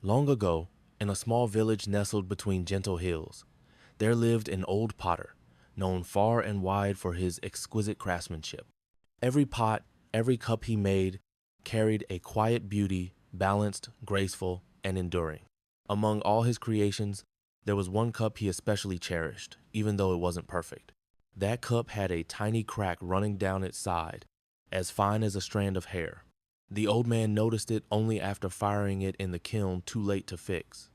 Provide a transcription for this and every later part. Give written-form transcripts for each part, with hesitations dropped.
Long ago, in a small village nestled between gentle hills, there lived an old potter, known far and wide for his exquisite craftsmanship. Every pot, every cup he made carried a quiet beauty, balanced, graceful, and enduring. Among all his creations, there was one cup he especially cherished, even though it wasn't perfect. That cup had a tiny crack running down its side, as fine as a strand of hair. The old man noticed it only after firing it in the kiln too late to fix.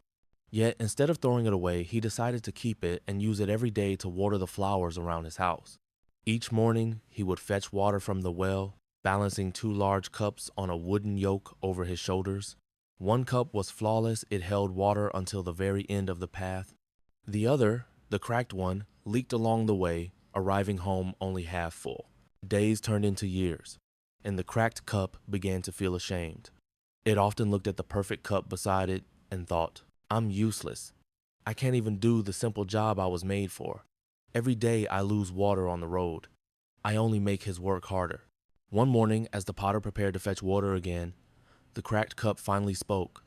Yet, instead of throwing it away, he decided to keep it and use it every day to water the flowers around his house. Each morning, he would fetch water from the well, balancing two large cups on a wooden yoke over his shoulders. One cup was flawless, it held water until the very end of the path. The other, the cracked one, leaked along the way, arriving home only half full. Days turned into years, and the cracked cup began to feel ashamed. It often looked at the perfect cup beside it and thought, "I'm useless. I can't even do the simple job I was made for. Every day I lose water on the road. I only make his work harder." One morning, as the potter prepared to fetch water again, the cracked cup finally spoke,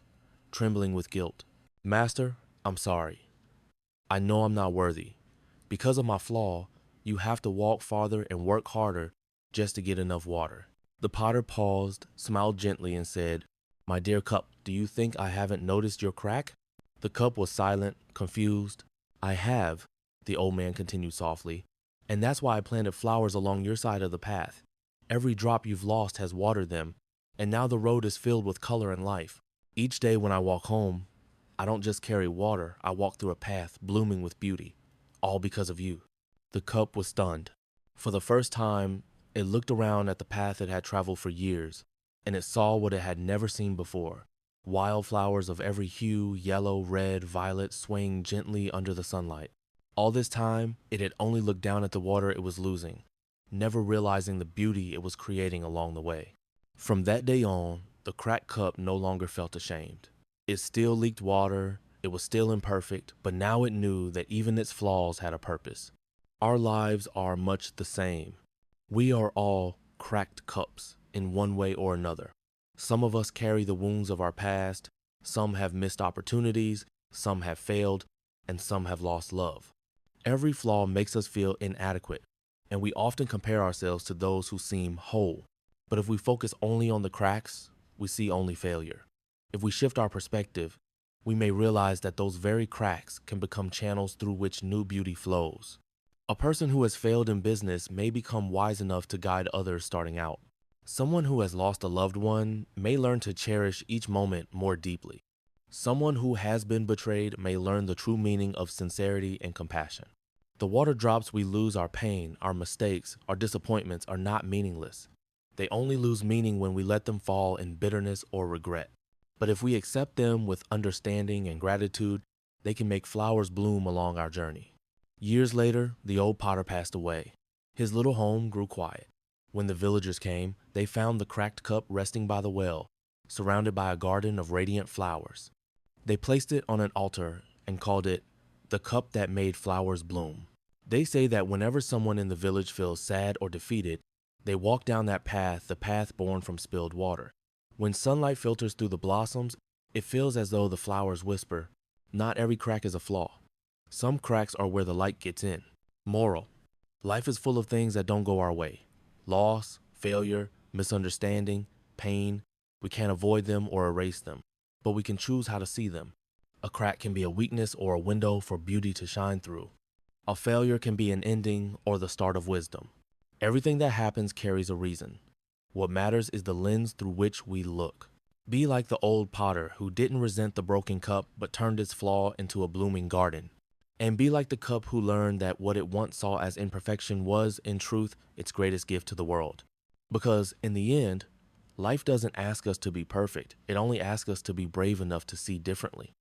trembling with guilt. "Master, I'm sorry. I know I'm not worthy. Because of my flaw, you have to walk farther and work harder just to get enough water." The potter paused, smiled gently, and said, "My dear cup, do you think I haven't noticed your crack?" The cup was silent, confused. "I have," the old man continued softly, "and that's why I planted flowers along your side of the path. Every drop you've lost has watered them, and now the road is filled with color and life. Each day when I walk home, I don't just carry water, I walk through a path blooming with beauty, all because of you." The cup was stunned. For the first time, it looked around at the path it had traveled for years, and it saw what it had never seen before. Wildflowers of every hue, yellow, red, violet, swaying gently under the sunlight. All this time, it had only looked down at the water it was losing, never realizing the beauty it was creating along the way. From that day on, the cracked cup no longer felt ashamed. It still leaked water, it was still imperfect, but now it knew that even its flaws had a purpose. Our lives are much the same. We are all cracked cups in one way or another. Some of us carry the wounds of our past, some have missed opportunities, some have failed, and some have lost love. Every flaw makes us feel inadequate, and we often compare ourselves to those who seem whole. But if we focus only on the cracks, we see only failure. If we shift our perspective, we may realize that those very cracks can become channels through which new beauty flows. A person who has failed in business may become wise enough to guide others starting out. Someone who has lost a loved one may learn to cherish each moment more deeply. Someone who has been betrayed may learn the true meaning of sincerity and compassion. The water drops we lose our pain, our mistakes, our disappointments are not meaningless. They only lose meaning when we let them fall in bitterness or regret. But if we accept them with understanding and gratitude, they can make flowers bloom along our journey. Years later, the old potter passed away. His little home grew quiet. When the villagers came, they found the cracked cup resting by the well, surrounded by a garden of radiant flowers. They placed it on an altar and called it the cup that made flowers bloom. They say that whenever someone in the village feels sad or defeated, they walk down that path, the path born from spilled water. When sunlight filters through the blossoms, it feels as though the flowers whisper, "Not every crack is a flaw. Some cracks are where the light gets in." Moral: life is full of things that don't go our way. Loss, failure, misunderstanding, pain. We can't avoid them or erase them, but we can choose how to see them. A crack can be a weakness or a window for beauty to shine through. A failure can be an ending or the start of wisdom. Everything that happens carries a reason. What matters is the lens through which we look. Be like the old potter who didn't resent the broken cup but turned its flaw into a blooming garden. And be like the cup who learned that what it once saw as imperfection was, in truth, its greatest gift to the world. Because, in the end, life doesn't ask us to be perfect. It only asks us to be brave enough to see differently.